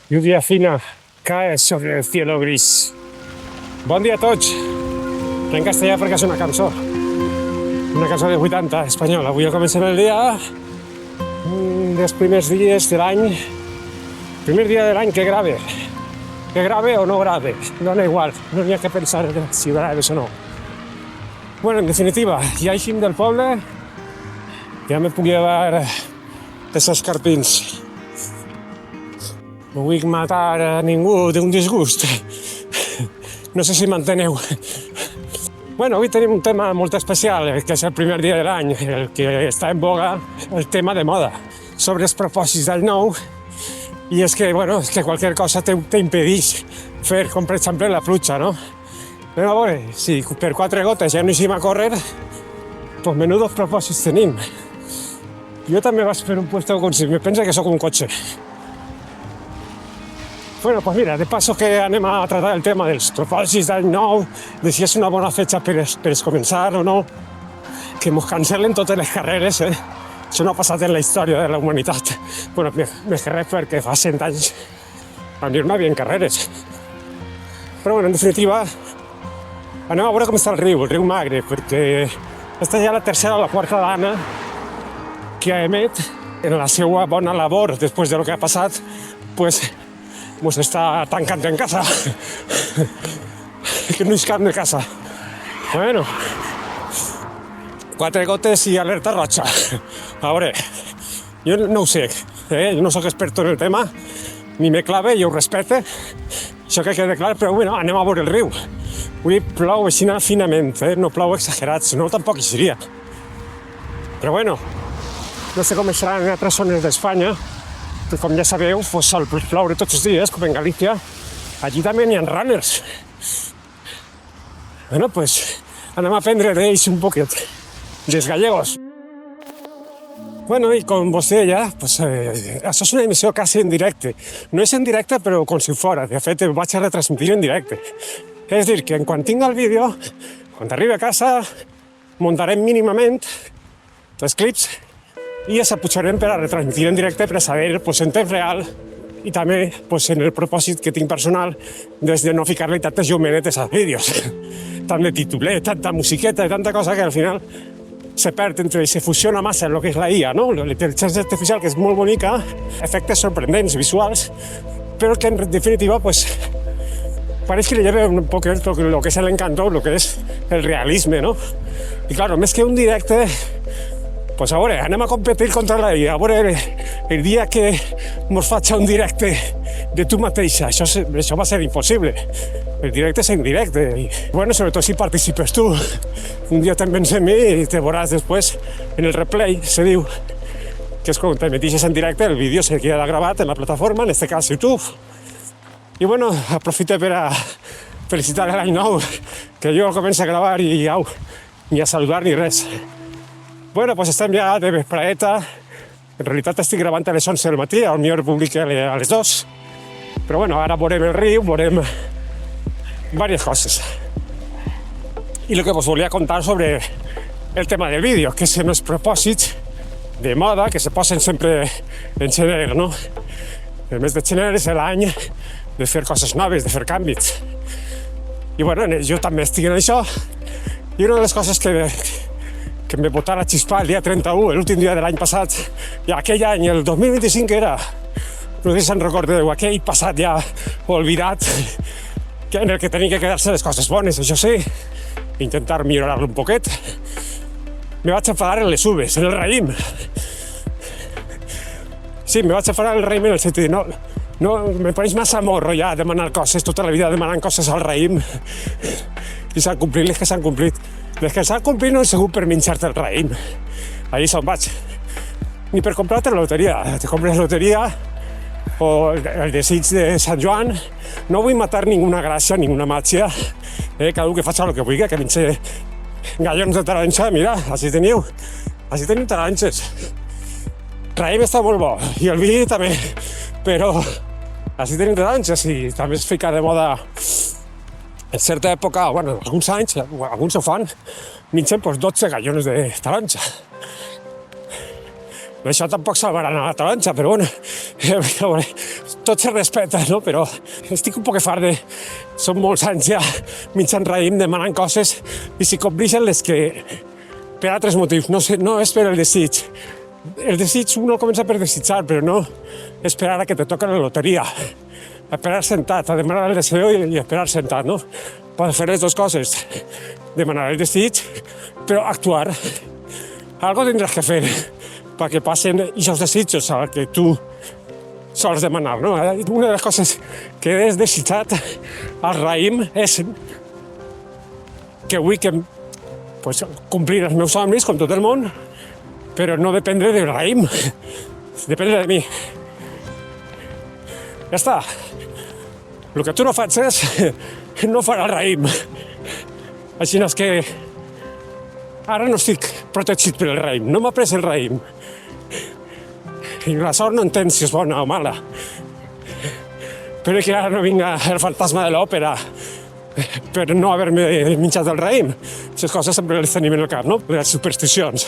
Lluvia fina cae sobre el cielo gris. Bon dia a tots. En castellà perquè és una cançó de 80 espanyola. Avui comencem el dia dels primers dies de l'any. Primer dia de l'any que grave. Que grave o no grave, dona igual, no n'hi ha que pensar si graves o no. Bueno, en definitiva, ja eixim del poble, ja me puc llevar esos carpins. No vull matar a ningú d'un disgust. No sé si m'enteneu. Bueno, avui tenim un tema molt especial, que és el primer dia de l'any, el que està en boga, el tema de moda, sobre els propòsits del nou. I és que, bueno, és que qualsevol cosa t'impedeix fer, com per exemple la pluja, no? Anem a veure, si per 4 gotes ja no eixim a córrer, pues menudos propòsits tenim. Jo també vaig fer un puesto com si me pensa que sóc un cotxe. Bueno, pues mira, de paso que anem a tratar el tema dels propòsits d'any nou, de si és una bona fetge per començar o no, que mos cancel·len totes les carreres, Això no ha passat en la història de la humanitat. Bueno, més que res perquè fa 100 anys a mi no hi havia carreres. Però bueno, en definitiva, anem a veure com està el riu Magre, perquè aquesta ja la tercera o la quarta dana que emet en la seva bona labor després de lo que ha passat, pues està tancant en casa. Que no és cap de casa. Bueno, 4 gotes i alerta roja. A veure, jo no ho sé, jo no sóc experto en el tema, ni me clave, jo ho respecte, això que queda clar, però bueno, anem a veure el riu. Avui plou així finament, no plou exagerat, si no tampoc hi seria. Però bueno, no sé com serà en altres zones d'Espanya, però com ja sabeu, sol ploure tots els dies, com en Galícia, allí també n'hi ha runners. Bueno, pues anem a aprendre d'ells un poquet, dels gallegos. Bueno, i com vos deia, pues, això és una emissió quasi en directe. No és en directe, però com si fora. De fet, ho vaig a retransmitir en directe. És dir, que quan tinc el vídeo, quan arribi a casa, muntarem mínimament els clips i els pujarem per a retransmitir en directe per a saber pues, en temps real i també pues, en el propòsit que tinc personal des de no ficar-li tantes llumenetes als vídeos. Tant de tituler, tanta musiqueta i tanta cosa que al final se perd entre i se fusiona massa en el que és la IA, no? La intel·ligència artificial, que és molt bonica, efectes sorprendents, visuals, però que en definitiva, pues, pareix que li lleva un poc el que és l'encanto, el que és el realisme, no? I clar, més que un directe, pues a veure, anem a competir contra la IA, a veure, el dia que mos faig un directe de tu mateixa, això va ser impossible. El directe és en directe i, bueno, sobretot si participes tu. Un dia te'n vens en mi i te veuràs després en el replay, se diu, que és quan te metixes en directe, el vídeo se queda gravat en la plataforma, en este cas YouTube. I bueno, aprofite per a felicitar l'any nou, que jo començo a gravar i au, ni a saludar ni res. Bueno, pues estem ja de vespraeta. En realitat estic gravant a les 11 del matí, al millor publica a les 2. Però bueno, ara veurem el riu, veurem varias cosas. Y lo que os volia contar sobre el tema del vídeo, que són els propòsits de moda que se posen sempre en gener, no? El mes de gener és l'any de fer coses noves, de fer canvis. I bueno, jo també estic en això. I una de les coses que em va botar a xispar el dia 31, l'últim dia de l'any passat, i aquell any, el 2025 era, no sé si se'n recordeu, aquell passat ja oblidat, en el que tenia que quedar-se les coses bones, això sí, intentar millorar-lo un poquet. Me vaig enfadar en les uves, en el raïm. Sí, me vaig enfadar en el raïm en el sentit, no, me pareix massa morro ja demanar coses, tota la vida demanant coses al raïm. I s'han complit les que s'han complit. Les que s'han complit no han sigut per menjar-te el raïm. Allí se'n vaig. Ni per comprar-te la loteria. Te compres la loteria o el desig de Sant Joan. No vull matar ninguna gràcia, ninguna màgia. Cada un que faci el que vulgui, que mengi gallons de taronja. Mira, així teniu taronges. Raïm està molt bo, i el vi també, però així tenim taronges i també es fica de moda en certa època, bueno, alguns anys, alguns ho fan, mengen pues, 12 gallones de taronja. Això tampoc salvarà a la taronja, però bueno, tot se respecta, no? Però estic un poc fart de... Són molts anys ja mitjan raïm demanant coses i si complixen les que... Per altres motius, no és per el desig. El desig uno comença per desitjar, però no esperar a que te toca la loteria. Esperar sentat, a demanar el deseo i esperar sentat, no? Pots fer les dues coses. Demanar el desig, però actuar. Algo tindràs que fer perquè passen aquests desitjos a que tu sols demanar, no? Una de les coses que he desitjat al raïm és que vull que pues, complir els meus somnis com tot el món, però no dependre del raïm, dependre de mi. Ja està. El que tu no facis no farà el raïm. Així és que ara no estic protegit per el raïm, no m'ha pres el raïm. I la sort no entén si és bona o mala. Però que ara no vinga el fantasma de l'òpera per no haver-me menjat el raïm. Aquestes coses sempre les tenim en el cap, no? Les supersticions.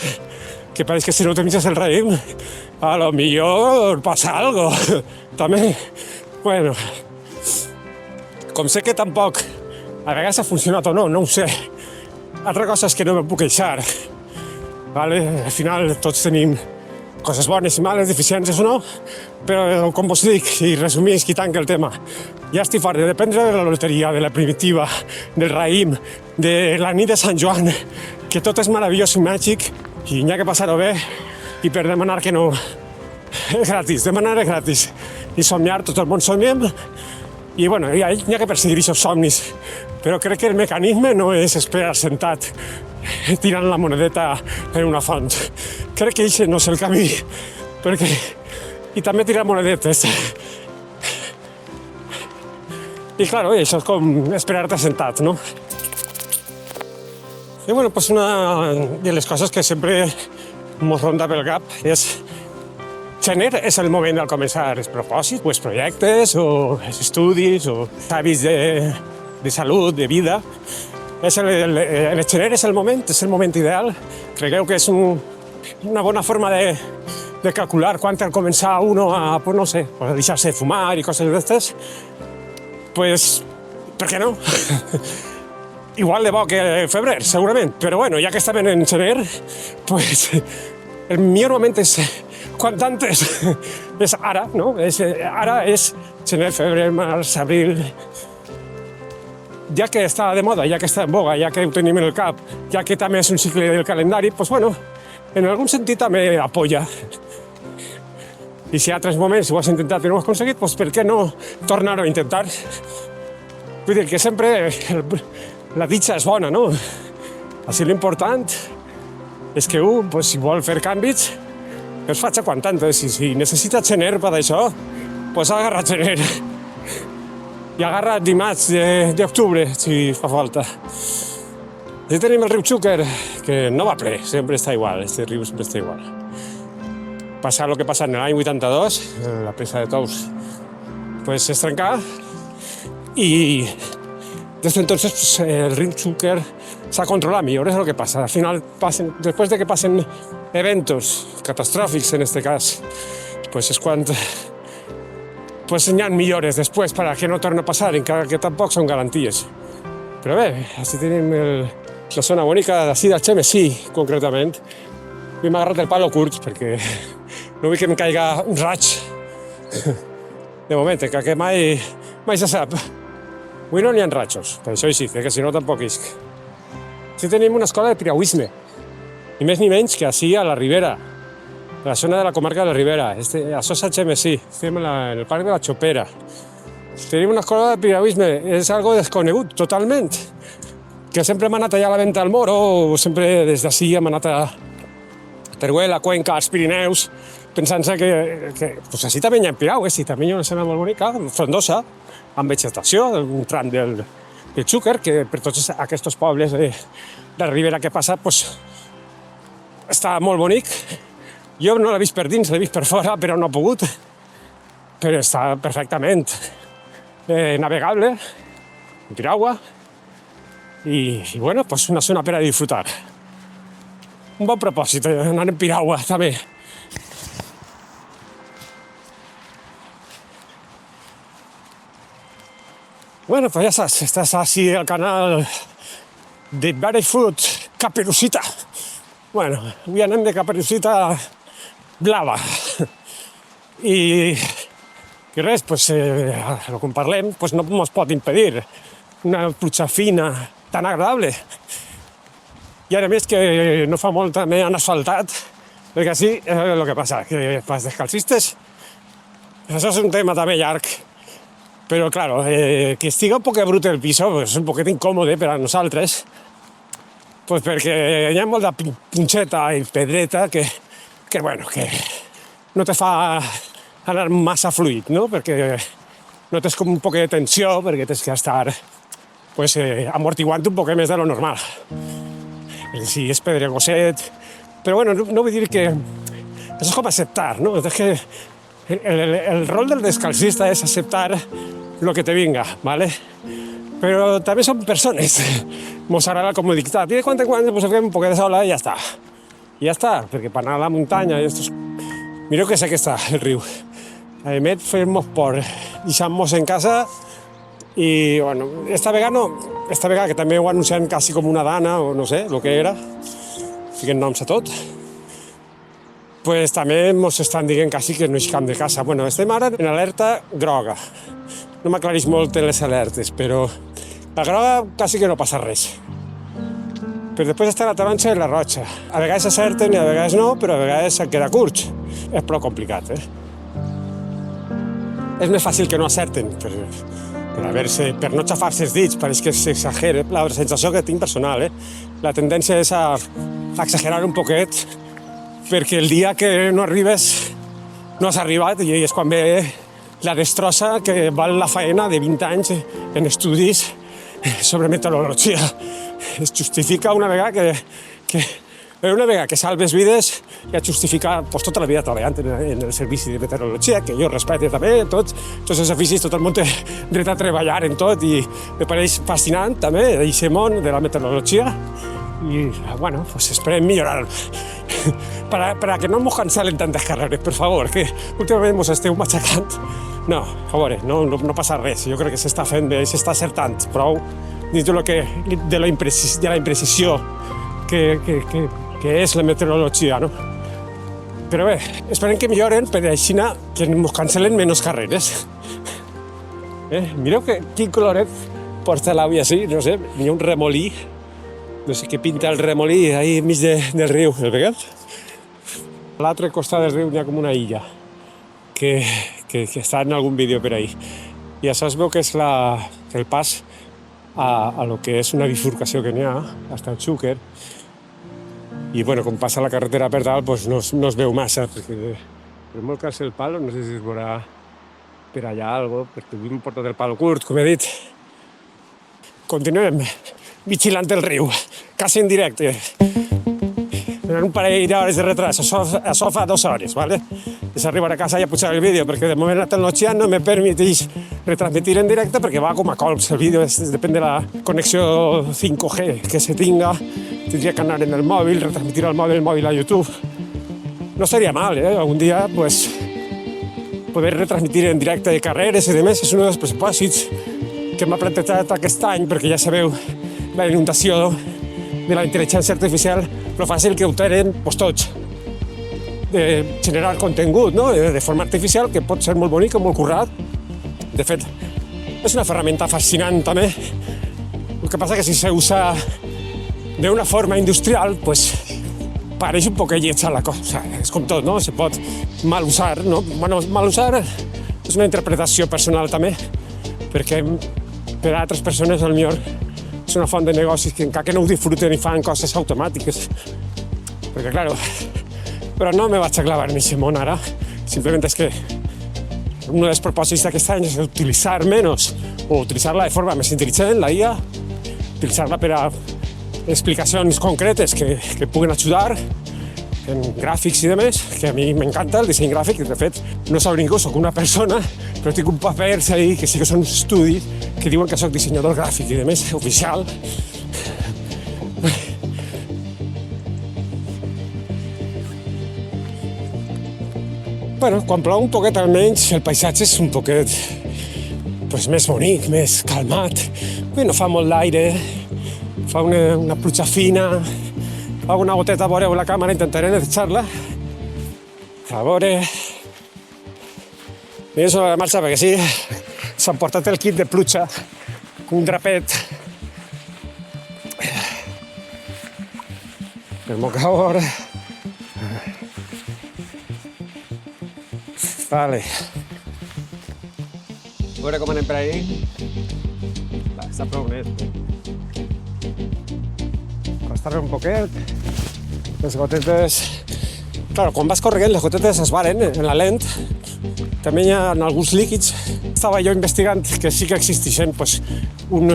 Que pareix que si no te menges el raïm, a lo millor passa algo. També, bueno, com sé que tampoc a vegades ha funcionat o no, no ho sé. Altra cosa és que no me puc queixar. Vale? Al final tots tenim coses bones i males, deficiències o no, però com vos dic, i resumís qui tanca el tema, ja estic fart de dependre de la loteria, de la primitiva, del raïm, de la nit de Sant Joan, que tot és meravellós i màgic i n'hi ha que passar-ho bé i per demanar que no és gratis, demanar és gratis i somniar, tot el món somiem i bueno, n'hi ha que perseguir aquests somnis, però crec que el mecanisme no és esperar sentat tirant la monedeta en una font. Crec que aquest no és el camí, perquè... I també tirar monedetes. I claro, això és com esperar-te sentat, no? I bueno, pues una de les coses que sempre mos ronda pel cap és gener és el moment de començar els propòsits, els projectes, o els estudis, o hàbits de salut, de vida. El gener és el moment ideal. Cregueu que és una bona forma de calcular quan al començar uno a, pues no sé, a deixar-se de fumar i coses d'aquestes? Pues, per què no? Igual de bo que febrer, segurament, però bueno, ja que estem en gener, pues, el millor moment és quan antes, és ara, no? Ara és gener, febrer, març, abril... Ja que està de moda, ja que està en boga, ja que ho tenim en el cap, ja que també és un cicle del calendari, pues bueno, en algun sentit també apoya. I si hi ha altres moments, si ho has intentat i no ho has aconseguit, pues per què no tornar-ho a intentar? Vull dir que sempre la dicha és bona, no? Així l'important és que pues, si vol fer canvis, els faig quan antes. I si necessita gener per això, pues agarra gener. I agarra dimarts d'octubre, si fa falta. I tenim el riu Xúquer, que no va ple, sempre està igual, este riu sempre està igual. Passa el que passa en l'any 82, la presa de Tous, pues es trencà, i des d'entonces pues, el riu Xúquer s'ha controlat millor, és el que passa. Al final, després de que passen eventos catastròfics, en este cas, pues és quan... pues hi ha millores després per a que no torni a passar, encara que tampoc són garanties. Però bé, així tenim la zona bonica d'ací del Xemesí, concretament. I m'ha agarrat el palo curt, perquè no vull que em caiga un raig. De moment, que mai se sap. Avui no n'hi ha rajos, per això sí, que si no tampoc isc. Així tenim una escola de piragüisme, ni més ni menys que així a la Ribera, a la zona de la comarca de la Ribera. Això és a Xemesí, estem en el parc de la Xopera. Tenim una escola de piragüisme, és algo desconegut totalment, que sempre m'ha anat allà a la Venta del Moro, o sempre des d'ací hem anat a Teruel, a Cuenca, als Pirineus, pensant-se que pues així també hi ha piragües, i també hi ha una escena molt bonica, frondosa, amb vegetació, un tram del Xúquer, que per tots aquests pobles de la Ribera que passa, pues, està molt bonic. Jo no l'he vist per dins, l'he vist per fora, però no he pogut. Però està perfectament navegable, en piragua, i bueno, pues una zona per a disfrutar. Un bon propòsit, anar en piragua, també. Bueno, pues ya sabes, estás así al canal de Barefoot Caperucita. Bueno, avui anem de Caperucita blava. I res, pues, el que en parlem pues no ens pot impedir una pluja fina tan agradable. I ara més que no fa molt també han asfaltat, perquè sí, el que passa, que pels descalcistes, això és un tema també llarg, però claro, que estiga un poc brut el piso pues, és un poquet incòmode per a nosaltres, pues perquè hi ha molt de punxeta i pedreta que bueno, que no te fa anar massa fluid, no? Perquè notes com un poc de tensió, perquè tens que estar pues, amortiguant un poc més de lo normal. Si és pedregoset, però bueno, no vull dir que això és com acceptar, no? És que el rol del descalcista és acceptar lo que te vinga, ¿vale? Però també som persones, mos agrada la comoditat, i de quan en quan pues, fem un poc de sola i ja està. I ja està, perquè per anar a la muntanya, mireu que sé que està el riu. A més, fem-nos por, deixant-nos en casa i, bueno, esta vegada que també ho anunciant quasi com una dana, o no sé, el que era, fiquen noms a tot, pues també ens estan dient quasi que no és camp de casa. Bueno, estem ara en alerta groga. No m'aclareix molt en les alertes, però la groga quasi que no passa res. Però després està la taronja i la roja. A vegades acerten i a vegades no, però a vegades se'n queda curts. És prou complicat, És més fàcil que no acerten, per no xafar-se els dits, pareix que s'exagera. La sensació que tinc personal, La tendència és a exagerar un poquet, perquè el dia que no arribes no has arribat i és quan ve la destrossa que val la faena de 20 anys en estudis sobre meteorologia. Es justifica una vegada que salves vides i et justifica pues, tota la vida treballant en el servici de meteorologia, que jo respecte també, tots els oficis, tot el món té dret a treballar en tot i me pareix fascinant també, aquest món de la meteorologia i, bueno, pues esperem millorar para que no nos cancelen tantes carreres, per favor, que últimament ens esteu matxacant. No, a veure, no passa res, jo crec que s'està fent bé, s'està acertant prou dins de la imprecisió que és la meteorologia, no? Però bé, esperem que milloren per així que ens cancelen menys carreres. Mireu quin coloret porta l'àvia així, no sé, hi ha un remolí, no sé què pinta el remolí ahí enmig del riu, el veiem? A l'altre costat del riu hi ha com una illa que està en algun vídeo per ahí. I això es veu que és el pas a lo que és una bifurcació que n'hi ha, hasta el Xúquer. I bueno, com passa la carretera per dalt, pues no es veu massa, perquè per molt que alci el palo, no sé si es veurà per allà algo, perquè avui m'he portat el palo curt, com he dit. Continuem vigilant el riu, quasi en directe. En un parell d'hores de retras, això fa 2 hores, ¿vale? És arribar a casa i a pujar el vídeo, perquè de moment la tecnologia no me permeteix retransmitir en directe perquè va com a colps. El vídeo depèn de la connexió 5G que se tinga. Tindria que anar en el mòbil, retransmitir el mòbil a YouTube. No seria mal, algun dia, pues, poder retransmitir en directe de carreres i demés. És un dels propòsits que m'ha plantejat aquest any, perquè ja sabeu la inundació de la intel·ligència artificial, lo fàcil que ho tenen pues, tots. De generar contingut, no? De forma artificial, que pot ser molt bonic o molt currat. De fet, és una ferramenta fascinant també. El que passa que si se usa de una forma industrial, pues, pareix un poc lletja la cosa. És com tot, no? Se pot mal usar, no? Bueno, mal usar és una interpretació personal també, perquè per a altres persones, potser és una font de negocis que encara que no ho disfruten i fan coses automàtiques. Perquè, claro, però no me vaig a clavar en aquest món ara. Simplement és que un dels propòsits d'aquest any és utilitzar menys o utilitzar-la de forma més intel·ligent, la IA, utilitzar-la per a explicacions concretes que puguen ajudar en gràfics i demés, que a mi m'encanta el disseny gràfic. De fet, no sóc ningú, sóc una persona, però tinc un paper ahí que sí que són estudis que diuen que sóc dissenyador gràfic i demés, oficial. Bueno, quan plou un poquet almenys el paisatge és un poquet pues, més bonic, més calmat. Bé, no fa molt d'aire, fa una pluja fina, fa una goteta, veureu la càmera, intentaré deixar-la. A veure... Mira sobre la marxa, perquè sí, s'han portat el kit de pluja, un drapet, el mocador. Vale. A veure com anem per ahí. Va, està prou net. Acostar-me un poquet. Les gotetes... Claro, quan vas corrent, les gotetes es varen en la lent. També hi ha alguns líquids. Estava jo investigant que sí que existeixen pues, un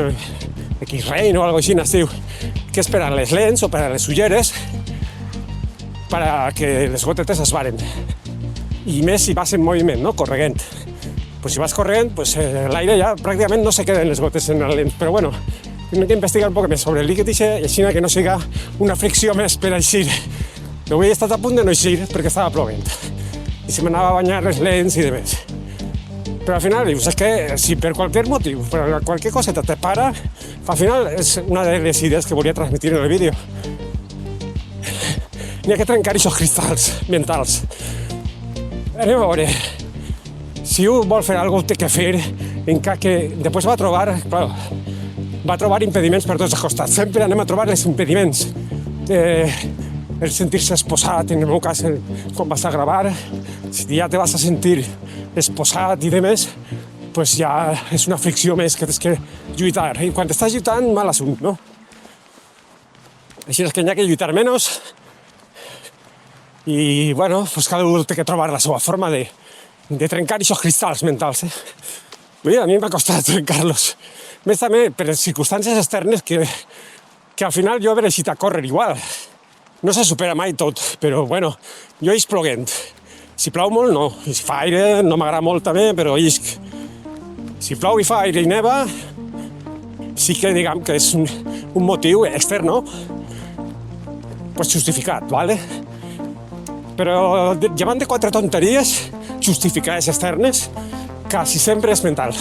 X-Rain o algo així, es diu, que és per a les lents o per a les ulleres para que les gotetes es varen. I més si vas en moviment, no? Corregent. Pues si vas corrent, pues l'aire ja pràcticament no se queden les gotes en la lent. Però bueno, hem d'investigar un poc més sobre el líquid i així que no siga una fricció més per eixir. Avui he estat a punt de no eixir perquè estava plovent. I se m'anava a banyar les lents i demés. Però al final dius, és que si per qualsevol motiu, per qualsevol coseta te para, al final és una de les idees que volia transmitir en el vídeo. N'hi ha que trencar aquests cristalls mentals. Anem a veure, si un vol fer alguna cosa té que fer, encara que després va trobar impediments per tots els costats. Sempre anem a trobar els impediments. El sentir-se exposat, en el meu cas, quan vas a gravar, si ja te vas a sentir exposat i demés, pues ja és una fricció més que tens que lluitar. I quan estàs lluitant, mal assunt, no? Així és que n'hi ha que lluitar menys. I, bueno, pues cada un té que trobar la seva forma de trencar aquests cristalls mentals, Mira, a mi m'ha costat trencar-los. Més també per les circumstàncies externes que al final jo he eixit a córrer igual. No se supera mai tot, però, bueno, jo isc ploguent. Si plou molt, no. I si fa aire, no m'agrada molt també, però isc. Si plou i fa aire i neva, sí que, diguem, que és un motiu extern, no? Pues justificat, ¿vale? Però llevant de 4 tonteries justificades externes, quasi sempre és mental.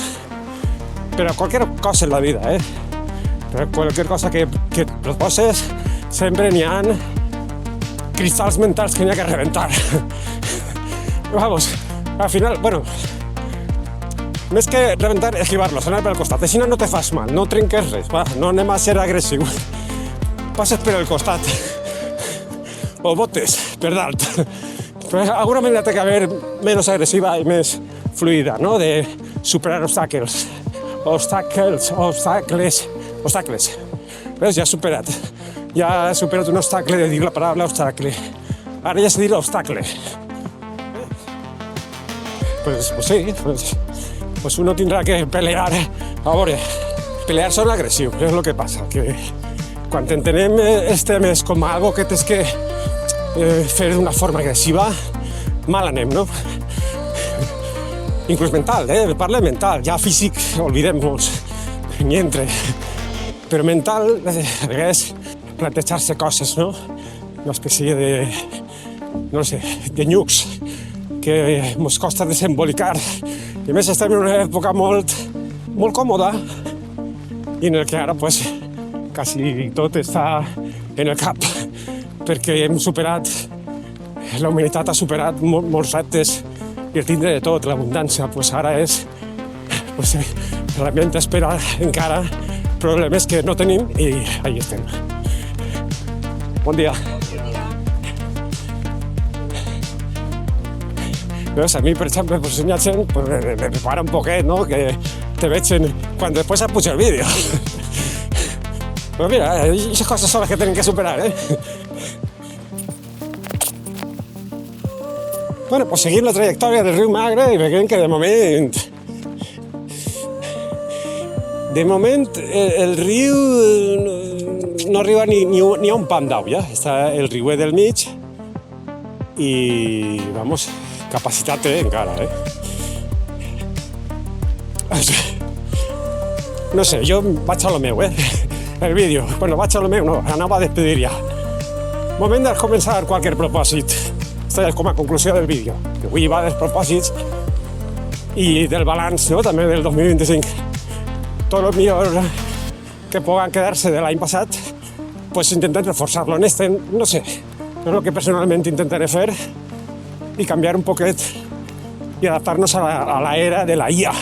Però qualsevol cosa en la vida, Però qualsevol cosa que proposes, sempre n'hi ha cristalls mentals que n'hi ha que reventar. Vamos, al final, bueno, més que reventar, esquivar-los, anar pel costat. Així no te fas mal, no trenques res, va, no anem a ser agressiu. Passes per el costat. O botes per dalt. Però alguna manera té que haver menys agressiva i més fluida, no? De superar obstacles. Veus, ja he superat. Ja he superat un obstacle de dir la paraula obstacle. Ara ja sé dir obstacle. Pues sí, pues uno tindrà que pelear. A veure, pelear són agressius, és el que passa, que quan entenem els temes com algo que tens que fer d'una forma agressiva, mal anem, no? Inclús mental, parla mental, ja físic, oblidem-nos, ni entre. Però mental, a vegades, plantejar-se coses, no? Una espècie de, no sé, de nyucs que ens costa desembolicar. I a més estem en una època molt còmoda i en el que ara, pues, quasi tot està en el cap, perquè hem superat, la humanitat ha superat molts reptes i el tindre de tot, l'abundància, pues ara és, pues, l'ambient espera encara problemes que no tenim i ahí estem. Bon dia. Veus, a mi, per exemple, pues, hi ha gent, pues, me prepara un poquet, no?, que te veig quan després puja el vídeo. Però mira, aquestes coses són les que tenen que superar, Bueno, pues seguim la trajectòria del riu Magre i veiem que de moment el riu no arriba ni a un pam d'au, ja? Està el riuet del mig i, vamos, capacitat té encara, No sé, jo vaig a lo meu, el vídeo. Bueno, vaig a lo meu, no, anava a despedir ja. Moment de començar qualsevol propòsit. Aquesta és com a conclusió del vídeo. Que avui va dels propòsits i del balanç, no?, també del 2025. Tot el millor que puguen quedar-se de l'any passat, pues intenten reforçar-lo en este, no sé, és el que personalment intentaré fer i canviar un poquet i adaptar-nos a la era de la IA,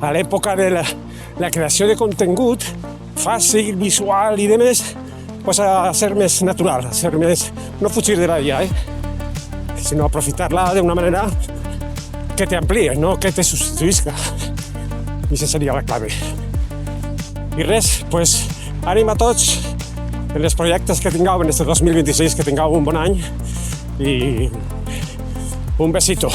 a l'època de la creació de contingut fàcil, visual i demés, pues a ser més natural, a ser més, no fugir de la IA, sinó aprofitar-la d'una manera que te amplíe, no que te substituïsca. I això seria la clave. I res, pues, ànim a tots en els projectes que tingueu en este 2026, que tingueu un bon any i un besito.